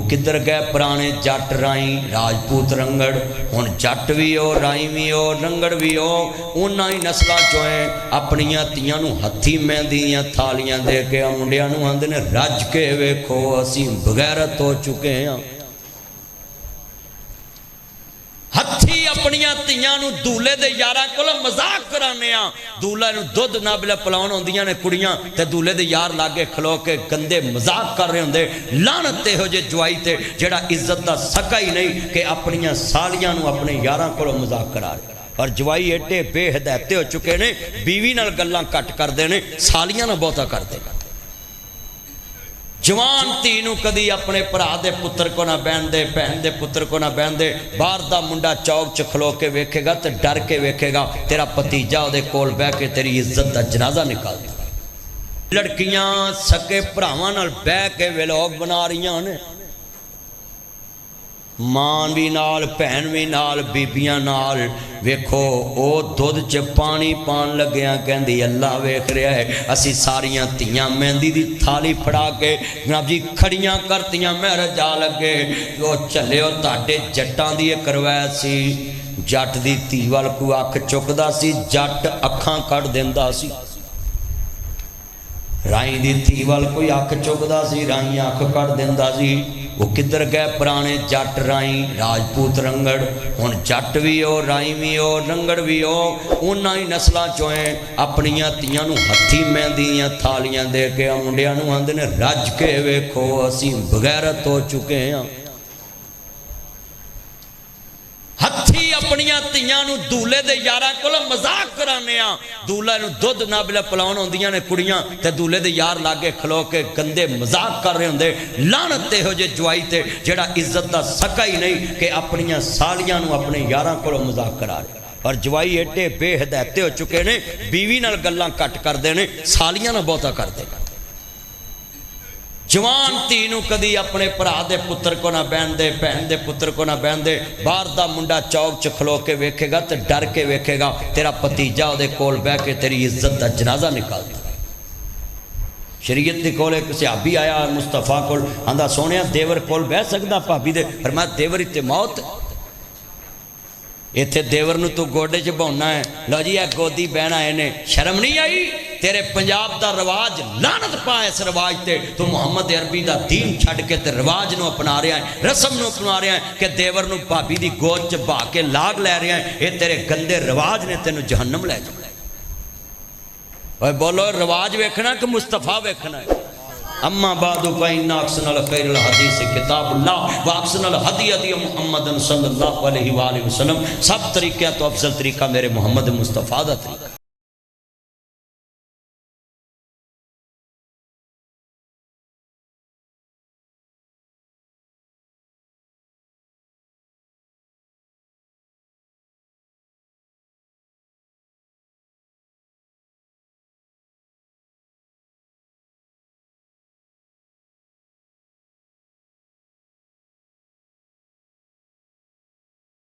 किधर गए पुराने जट राई राजपूत रंगड़। हुण जट भी हो, राई भी हो, रंगड़ भी हो, उन्हां ही नस्लां चों अपनियां धीआं नूं हत्थी मेहंदी दीआं थालियां दे के मुंडियां नूं आंदे ने रज के वेखो असीं बगैरत हो चुके हां। हत्थी अपनियां धीआं नूं दूल्हे दे यारां कोल मजाक कराने आ। दूल्हे नूं दुध ना बिले पिलाउण आउंदियां ने कुड़ियां ते दूल्हे दे यार लागे खलो के गंदे मजाक कर रहे हुंदे। लानत इहो जे जवाई ते जेड़ा इज्जत दा सका ही नहीं कि अपनियां सालियां नूं अपने यारां कोल मजाक करा रहे। और जवाई एडे बेहदायते हो चुके ने, बीवी नाल गल्लां घट करदे ने, सालियां नाल बहुता करदे ने। जवान धी नूं कदी अपने भरा दे पुत्र को ना बहन दे, भैन दे पुत्र को ना बहन दे। बाहर दा मुंडा चौक च खलो के वेखेगा तो डर के वेखेगा, तेरा भतीजा उहदे कोल बह के तेरी इज्जत दा जनाजा निकाल देगा। लड़कियां सके भरावां नाल बह के व्लॉग बना रही ने, मां भी नाल, भैन भी नाल, बीबियां नाल। वेखो ओ दुध च पानी पान लग्या कहंदी अल्लाह वेख रहा है। असी सारियां धीआं मेहंदी दी थाली फड़ा के जनाब जी खड़ियां करतियां महरज जा लगे। ओ चलियो ताडे जट्टां दी करवायत सी। जट दी धी वल कोई अख चुकदा सी, जट अखां कढ दिंदा सी। राई दी धी वल कोई अख चुकदा सी, राई अख कढ दिंदा सी। वो किधर गए पुराने जट राई राजपूत रंगड़। हुण जट भी हो, राई भी हो, रंगड़ भी हो, उन्हां ही नस्लां चों अपनियां धीआं नूं हत्थी मेहंदी दीआं थालियां दे के मुंडियां नूं आंदे ने रज के वेखो असीं बगैरत हो चुके हां। हत्थी अपनियां धीआं नूं दूल्हे दे यारां कोल मजाक कराने आ। दूल्हे नूं दुध ना बिले पिलाउण आउंदियां ने कुड़ियां ते दूल्हे दे यार लागे खलो के गंदे मजाक कर रहे हुंदे। लानत इहो जे जवाई ते जेड़ा इज्जत दा सका ही नहीं कि अपनियां सालियां नूं अपने यारां कोल मजाक करा रहे। और जवाई एडे बेहदायते हो चुके ने, बीवी नाल गल्लां घट करदे ने, सालियां नाल बहुता करदे ने। जवान धी नूं कदी अपने भरा दे पुत्र को ना बहन दे, भैन दे पुत्र को ना बहन दे। बाहर दा मुंडा चौक च खलो के वेखेगा तो डर के वेखेगा, तेरा भतीजा उहदे कोल बह के तेरी इज्जत दा जनाजा निकाल देगा। शरीयत दे कोल एक सहाबी आया मुस्तफा कोल, आंदा सोहणिया देवर कोल बह सकदा भाभी दे? फरमाया देवर इत्ते मौत, इत्थे देवर नूं तू गोडे च बहाउना है। लो जी आ गोदी बहन आए ने, शर्म नहीं आई? तेरे पंजाब दा रवाज, लानत पा इस रवाज ते। तू मुहम्मद अरबी दा दीन छड्ड के ते रवाज नूं अपना रहा है, रस्म नूं अपना रहा है कि देवर नूं भाभी दी गोद च बहा के लाग लै रहा है। ये तेरे गंदे रवाज ने तेनों जहन्नम लै जाना। ओए बोलो रवाज वेखना कि मुस्तफा वेखना है? अम्मा बादु फइन्ना अक्सनल खैरुल हदीस किताबुल्लाह व अक्सनल हदी हदी मुहम्मद सल्लल्लाहु अलैहि वसल्लम। सब तरीक़े तो अफजल तरीका मेरे मुहम्मद मुस्तफा दा तरीका।